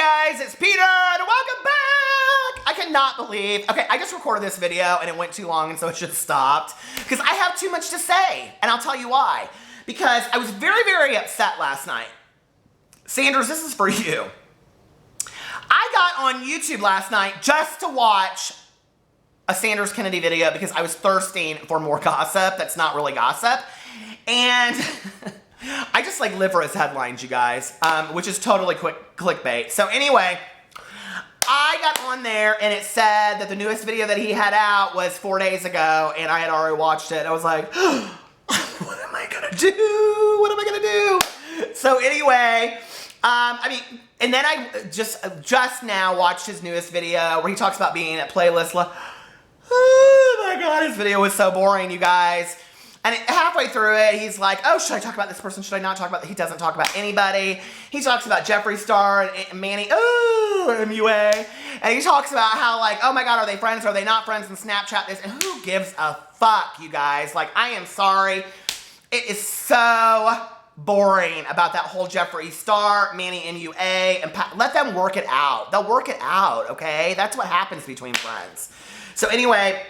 guys, it's Peter, and welcome back! I cannot believe, okay, I just recorded this video and it went too long and so it just stopped because I have too much to say, and I'll tell you why. Because I was very, very upset last night. Sanders, this is for you. I got on YouTube last night just to watch a Sanders Kennedy video because I was thirsting for more gossip that's not really gossip. And I just like live for his headlines, you guys, which is totally clickbait. So anyway, I got on there and it said that the newest video that he had out was 4 days ago, and I had already watched it. I was like, what am I gonna do? What am I gonna do? So anyway, and then I just now watched his newest video where he talks about being at playlist. Oh my God, his video was so boring, you guys. And halfway through it, he's like, oh, should I talk about this person? Should I not talk about that? He doesn't talk about anybody. He talks about Jeffree Star and Manny Mua. And he talks about how, like, oh my God, are they friends? Are they not friends? And Snapchat this. And who gives a fuck, you guys? Like, I am sorry. It is so boring about that whole Jeffree Star, Manny Mua, and let them work it out. They'll work it out, okay? That's what happens between friends. So anyway,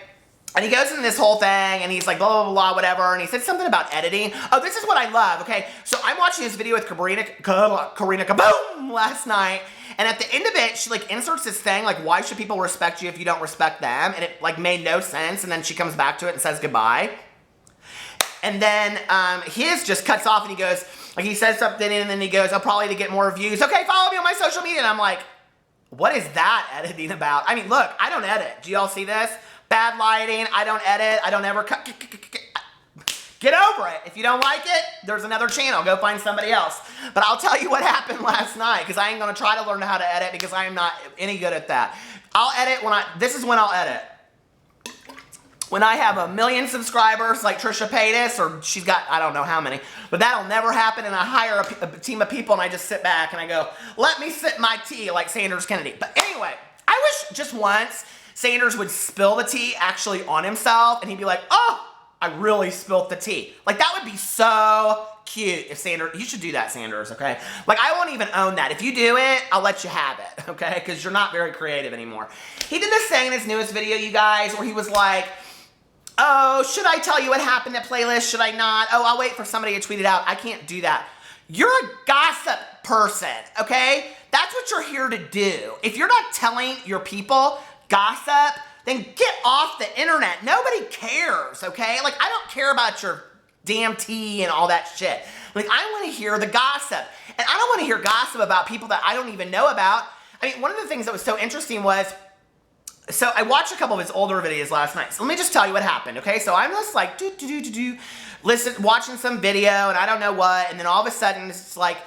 and he goes into this whole thing, and he's like, blah, blah, blah, blah, whatever, and he said something about editing. Oh, this is what I love, okay? So I'm watching this video with Karina Kaboom last night, and at the end of it, she, like, inserts this thing, like, why should people respect you if you don't respect them? And it, like, made no sense, and then she comes back to it and says goodbye. And then his just cuts off, and he goes, like, he says something, and then he goes, oh, probably to get more views. Okay, follow me on my social media. And I'm like, what is that editing about? I mean, look, I don't edit. Do y'all see this? Bad lighting, I don't edit, I don't ever cut. Get over it. If you don't like it, there's another channel. Go find somebody else. But I'll tell you what happened last night, because I ain't going to try to learn how to edit because I am not any good at that. I'll edit this is when I'll edit. When I have 1 million subscribers like Trisha Paytas, or she's got, I don't know how many, but that'll never happen, and I hire a team of people and I just sit back and I go, let me sip my tea like Sanders Kennedy. But anyway, I wish just once Sanders would spill the tea actually on himself, and he'd be like, oh, I really spilt the tea. Like, that would be so cute if Sanders, you should do that, Sanders, okay? Like, I won't even own that. If you do it, I'll let you have it, okay? Because you're not very creative anymore. He did this thing in his newest video, you guys, where he was like, oh, should I tell you what happened at playlist? Should I not? Oh, I'll wait for somebody to tweet it out. I can't do that. You're a gossip person, okay? That's what you're here to do. If you're not telling your people gossip, then get off the internet. Nobody cares, okay? Like, I don't care about your damn tea and all that shit. Like, I want to hear the gossip. And I don't want to hear gossip about people that I don't even know about. I mean, one of the things that was so interesting was, so I watched a couple of his older videos last night. So let me just tell you what happened, okay? So I'm just like, watching some video, and I don't know what, and then all of a sudden, it's like,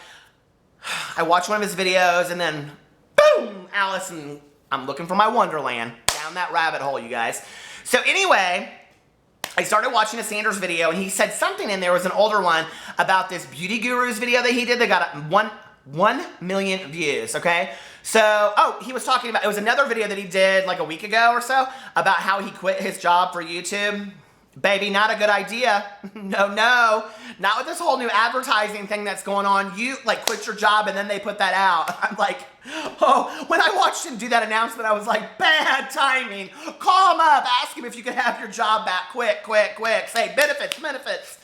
I watch one of his videos, and then, boom, Alice, and I'm looking for my Wonderland. Down that rabbit hole, you guys. So anyway, I started watching a Sanders video, and he said something in there, was an older one, about this Beauty Gurus video that he did that got 1 million views, okay? So, oh, he was talking about, it was another video that he did like a week ago or so about how he quit his job for YouTube. Baby, not a good idea. No, not with this whole new advertising thing that's going on. You, like, quit your job and then they put that out. I'm like, oh, when I watched him do that announcement, I was like, bad timing. Call him up, ask him if you could have your job back quick. Say, benefits.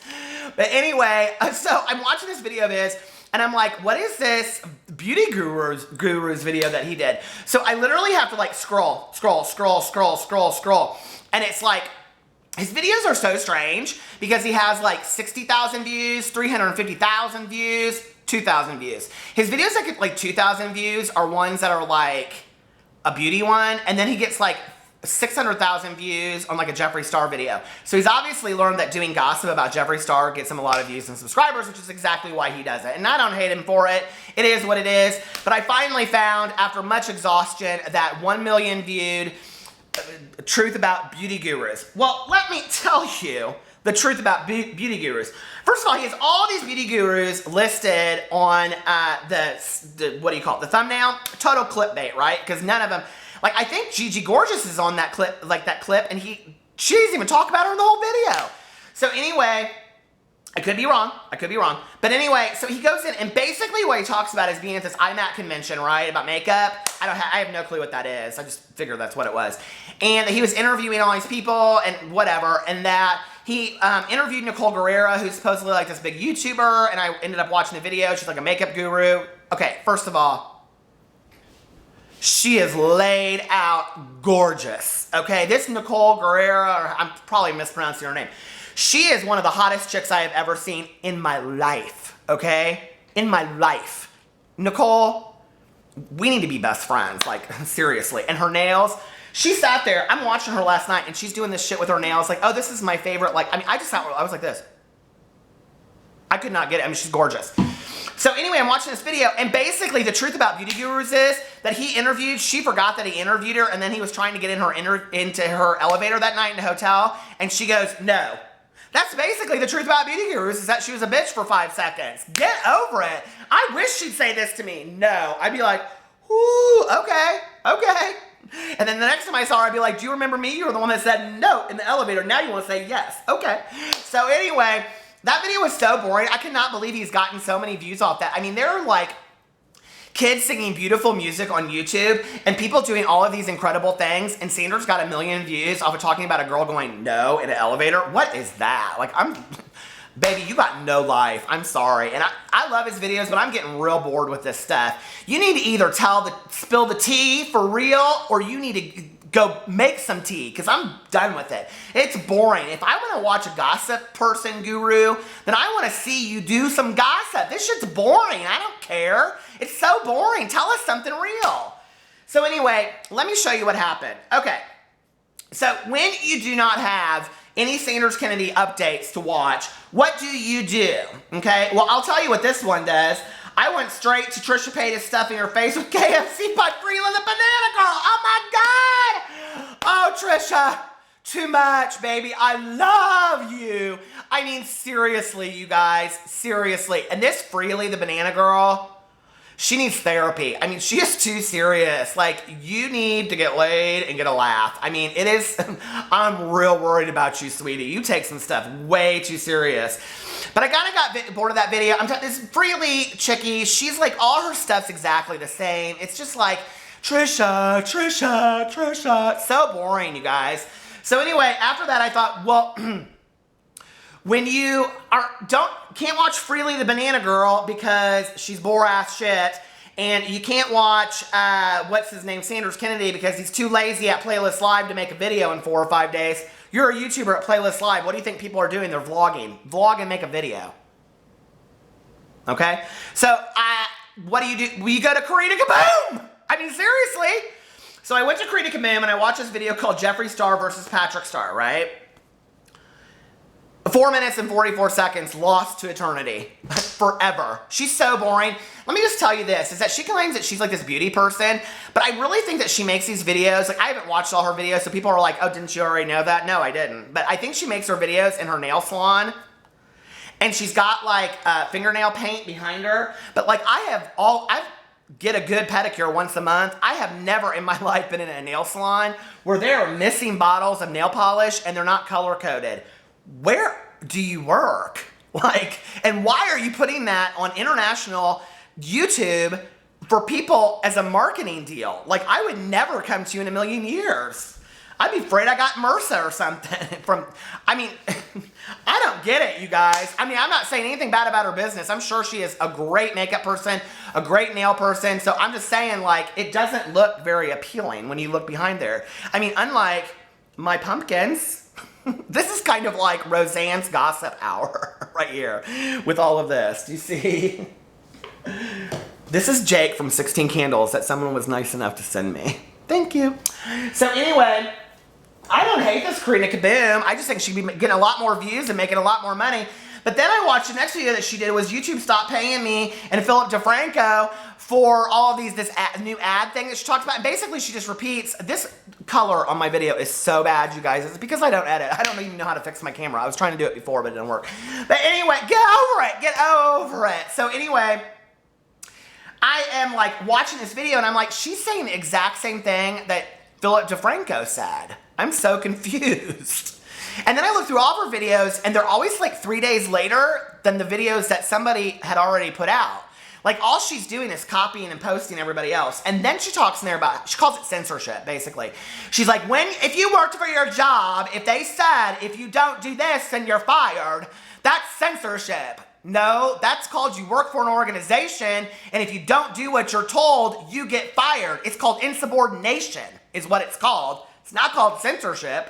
But anyway, so I'm watching this video of his, and I'm like, what is this Beauty Gurus video that he did? So I literally have to, like, scroll. And it's like, his videos are so strange because he has like 60,000 views, 350,000 views, 2,000 views. His videos that get like 2,000 views are ones that are like a beauty one, and then he gets like 600,000 views on like a Jeffree Star video. So he's obviously learned that doing gossip about Jeffree Star gets him a lot of views and subscribers, which is exactly why he does it. And I don't hate him for it. It is what it is. But I finally found, after much exhaustion, that 1 million viewed truth about Beauty Gurus. Well, let me tell you the truth about Beauty Gurus. First of all, he has all these Beauty Gurus listed on the what do you call it, the thumbnail? Total clickbait, right? Because none of them, like, I think Gigi Gorgeous is on that clip, and she doesn't even talk about her in the whole video. So anyway, I could be wrong. I could be wrong. But anyway, so he goes in, and basically what he talks about is being at this IMAC convention, right, about makeup. I have no clue what that is. I just figured that's what it was. And he was interviewing all these people and whatever, and that he interviewed Nicole Guerriero, who's supposedly like this big YouTuber, and I ended up watching the video. She's like a makeup guru. Okay, first of all, she is laid out gorgeous. Okay, this Nicole Guerriero, or I'm probably mispronouncing her name. She is one of the hottest chicks I have ever seen in my life, okay? In my life. Nicole, we need to be best friends, like, seriously. And her nails, she sat there, I'm watching her last night, and she's doing this shit with her nails, like, oh, this is my favorite, like, I mean, I was like this. I could not get it, I mean, she's gorgeous. So anyway, I'm watching this video, and basically the truth about beauty gurus is that she forgot that he interviewed her, and then he was trying to get into her elevator that night in the hotel, and she goes, no. That's basically the truth about beauty gurus, is that she was a bitch for 5 seconds. Get over it. I wish she'd say this to me. No. I'd be like, ooh, okay. And then the next time I saw her, I'd be like, do you remember me? You were the one that said no in the elevator. Now you want to say yes. Okay. So anyway, that video was so boring. I cannot believe he's gotten so many views off that. I mean, there are like kids singing beautiful music on YouTube and people doing all of these incredible things, and Sanders got 1 million views off of talking about a girl going no in an elevator. What is that? Like, baby, you got no life. I'm sorry. And I love his videos, but I'm getting real bored with this stuff. You need to either spill the tea for real, or you need to go make some tea, because I'm done with it. It's boring. If I want to watch a gossip person guru, then I want to see you do some gossip. This shit's boring. I don't care. It's so boring. Tell us something real. So anyway, let me show you what happened. Okay. So when you do not have any Sanders Kennedy updates to watch, what do you do? Okay. Well, I'll tell you what this one does. I went straight to Trisha Paytas stuffing her face with KFC by Freeland the Banana Girl. Oh my God. Oh, Trisha. Too much, baby. I love you. I mean, seriously, you guys. Seriously. And this Freely the Banana Girl, she needs therapy. I mean, she is too serious. Like, you need to get laid and get a laugh. I mean, it is, I'm real worried about you, sweetie. You take some stuff way too serious. But I kind of got bored of that video. This Freely chickie, she's like, all her stuff's exactly the same. It's just like, Trisha. So boring, you guys. So anyway, after that, I thought, well, when you can't watch Freely the Banana Girl because she's bore-ass shit, and you can't watch, what's his name, Sanders Kennedy, because he's too lazy at Playlist Live to make a video in 4 or 5 days. You're a YouTuber at Playlist Live. What do you think people are doing? They're vlogging. Vlog and make a video. Okay? So, what do you do? Well, you go to Karita Kaboom! I mean, seriously. So I went to Karita Kaboom and I watched this video called Jeffree Star versus Patrick Star, right? 4 minutes and 44 seconds lost to eternity. Forever. She's so boring. Let me just tell you this, is that she claims that she's like this beauty person, but I really think that she makes these videos, like I haven't watched all her videos, so people are like, oh, didn't you already know that? No, I didn't. But I think she makes her videos in her nail salon, and she's got like fingernail paint behind her, but like I get a good pedicure once a month. I have never in my life been in a nail salon where there are missing bottles of nail polish and they're not color coded. Where do you work? Like, and why are you putting that on international YouTube for people as a marketing deal? Like, I would never come to you in a million years. I'd be afraid I got MRSA or something I mean, I don't get it, you guys. I mean, I'm not saying anything bad about her business. I'm sure she is a great makeup person, a great nail person. So I'm just saying, like, it doesn't look very appealing when you look behind there. I mean, unlike my pumpkins, this is kind of like Roseanne's gossip hour right here with all of this. Do you see? This is Jake from 16 Candles that someone was nice enough to send me. Thank you. So anyway, I don't hate this Karita Kaboom. I just think she'd be getting a lot more views and making a lot more money. But then I watched the next video that she did was YouTube stopped paying me and Philip DeFranco for all of this new ad thing that she talks about. And basically she just repeats, this color on my video is so bad, you guys. It's because I don't edit. I don't even know how to fix my camera. I was trying to do it before, but it didn't work. But anyway, get over it. Get over it. So anyway, I am like watching this video and I'm like, she's saying the exact same thing that Philip DeFranco said. I'm so confused. And then I look through all of her videos, and they're always like 3 days later than the videos that somebody had already put out. Like, all she's doing is copying and posting everybody else. And then she talks in there about, she calls it censorship, basically. She's like, if you worked for your job, if they said, if you don't do this, then you're fired, that's censorship. No, that's called you work for an organization, and if you don't do what you're told, you get fired. It's called insubordination, is what it's called. It's not called censorship.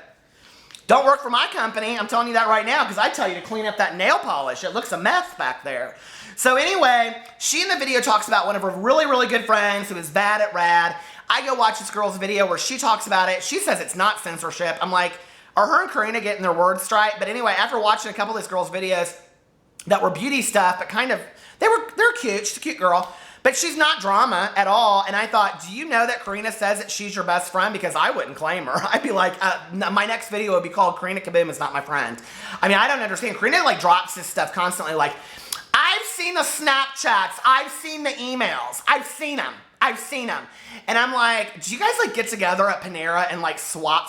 Don't work for my company. I'm telling you that right now, because I tell you to clean up that nail polish. It looks a mess back there. So anyway, she in the video talks about one of her really, really good friends who is bad at rad. I go watch this girl's video where she talks about it. She says it's not censorship. I'm like, are her and Karina getting their words straight? But anyway, after watching a couple of this girl's videos that were beauty stuff, but kind of, they're cute. She's a cute girl. But she's not drama at all. And I thought, do you know that Karina says that she's your best friend? Because I wouldn't claim her. I'd be like, my next video would be called Karina Kaboom is not my friend. I mean, I don't understand. Karina like drops this stuff constantly. Like, I've seen the Snapchats. I've seen the emails. I've seen them. And I'm like, do you guys like get together at Panera and like swap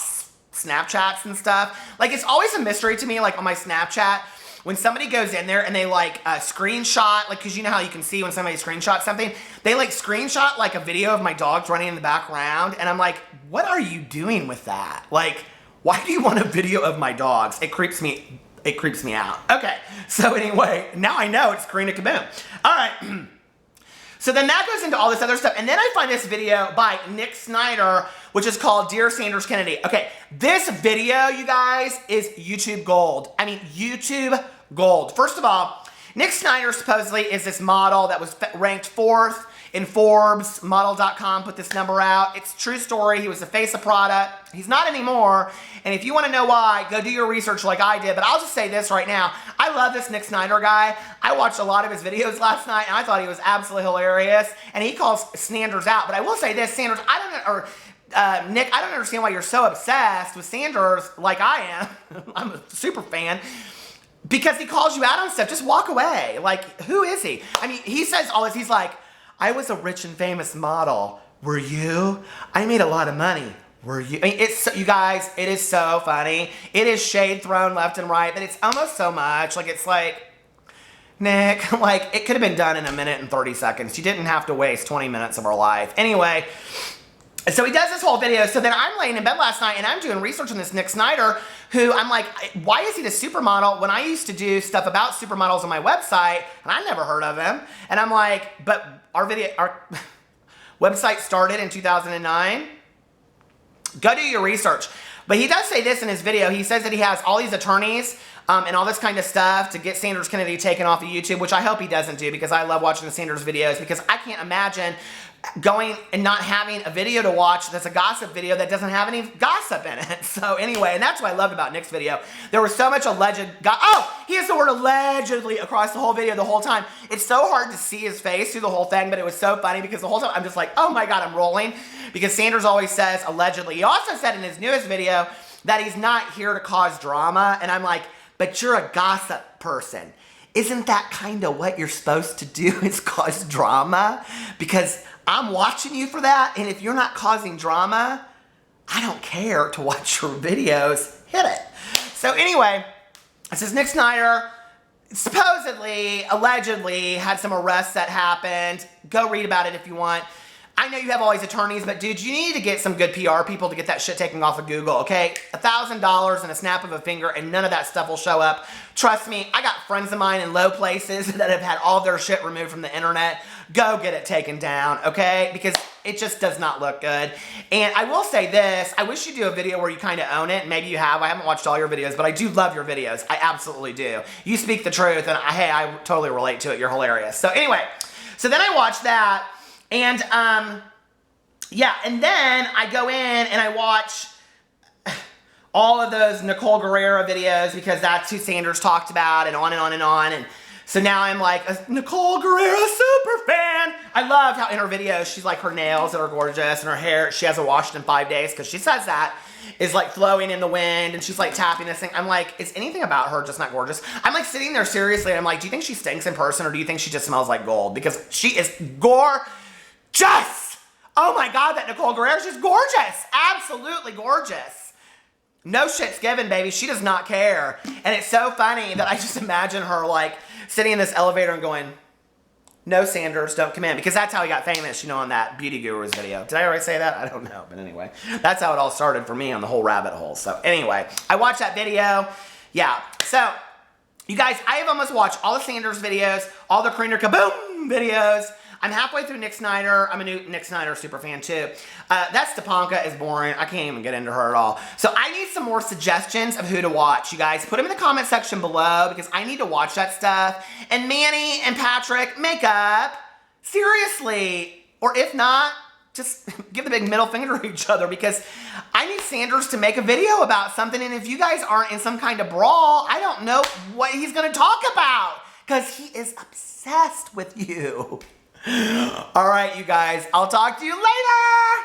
Snapchats and stuff? Like, it's always a mystery to me, like on my Snapchat, when somebody goes in there and they like screenshot, like, cause you know how you can see when somebody screenshots something, they like screenshot like a video of my dogs running in the background. And I'm like, what are you doing with that? Like, why do you want a video of my dogs? It creeps me out. Okay, so anyway, now I know it's Karina Kaboom. All right, so then that goes into all this other stuff. And then I find this video by Nick Snyder, which is called Dear Sanders Kennedy. Okay, this video, you guys, is YouTube gold. I mean, YouTube gold. First of all, Nick Snyder supposedly is this model that was ranked 4th in Forbes. Model.com put this number out. It's a true story. He was the face of Prada. He's not anymore. And if you want to know why, go do your research like I did. But I'll just say this right now. I love this Nick Snyder guy. I watched a lot of his videos last night, and I thought he was absolutely hilarious. And he calls Sanders out. But I will say this, Sanders, Nick, I don't understand why you're so obsessed with Sanders like I am. I'm a super fan. Because he calls you out on stuff. Just walk away. Like, who is he? I mean, he says all this. He's like, I was a rich and famous model. Were you? I made a lot of money. Were you? I mean, you guys, it is so funny. It is shade thrown left and right, but it's almost so much. Like, it's like, Nick, like, it could have been done in 1 minute and 30 seconds. You didn't have to waste 20 minutes of our life. Anyway, so he does this whole video. So then I'm laying in bed last night and I'm doing research on this Nick Snyder, who I'm like, why is he the supermodel when I used to do stuff about supermodels on my website and I never heard of him? And I'm like, but our website started in 2009. Go do your research. But he does say this in his video. He says that he has all these attorneys and all this kind of stuff to get Sanders Kennedy taken off of YouTube, which I hope he doesn't do because I love watching the Sanders videos because I can't imagine going and not having a video to watch that's a gossip video that doesn't have any gossip in it. So anyway, and that's what I loved about Nick's video. There was so much alleged he has the word allegedly across the whole video the whole time. It's so hard to see his face through the whole thing, but it was so funny because the whole time I'm just like, oh my God, I'm rolling. Because Sanders always says allegedly. He also said in his newest video that he's not here to cause drama. And I'm like, but you're a gossip person. Isn't that kind of what you're supposed to do, is cause drama? Because I'm watching you for that, and if you're not causing drama, I don't care to watch your videos. Hit it. So anyway, it says Nick Snyder supposedly, allegedly, had some arrests that happened. Go read about it if you want. I know you have all these attorneys, but dude, you need to get some good PR people to get that shit taken off of Google, okay? $1,000 and a snap of a finger, and none of that stuff will show up. Trust me, I got friends of mine in low places that have had all their shit removed from the internet. Go get it taken down, okay? Because it just does not look good. And I will say this, I wish you do a video where you kind of own it. Maybe you have. I haven't watched all your videos, but I do love your videos. I absolutely do. You speak the truth, and hey, I totally relate to it. You're hilarious. So anyway, so then I watched that. And, yeah, and then I go in and I watch all of those Nicole Guerriero videos because that's who Sanders talked about and on and on and on. And so now I'm like a Nicole Guerriero super fan. I loved how in her videos, she's like, her nails that are gorgeous and her hair, she hasn't washed in 5 days because she says that, is like flowing in the wind and she's like tapping this thing. I'm like, is anything about her just not gorgeous? I'm like sitting there seriously and I'm like, do you think she stinks in person or do you think she just smells like gold? Because she is gorgeous. Oh my God, that Nicole Guerriero, she's gorgeous. Absolutely gorgeous. No shit's given, baby. She does not care. And it's so funny that I just imagine her like sitting in this elevator and going, no, Sanders, don't come in. Because that's how he got famous, you know, on that Beauty Gurus video. Did I already say that? I don't know. But anyway, that's how it all started for me on the whole rabbit hole. So anyway, I watched that video. Yeah. So, you guys, I have almost watched all the Sanders videos, all the Karina Kaboom videos. I'm halfway through Nick Snyder. I'm a new Nick Snyder super fan too. That Stepanka is boring. I can't even get into her at all. So I need some more suggestions of who to watch, you guys. Put them in the comment section below because I need to watch that stuff. And Manny and Patrick, make up. Seriously. Or if not, just give the big middle finger to each other because I need Sanders to make a video about something. And if you guys aren't in some kind of brawl, I don't know what he's going to talk about because he is obsessed with you. All right, you guys. I'll talk to you later.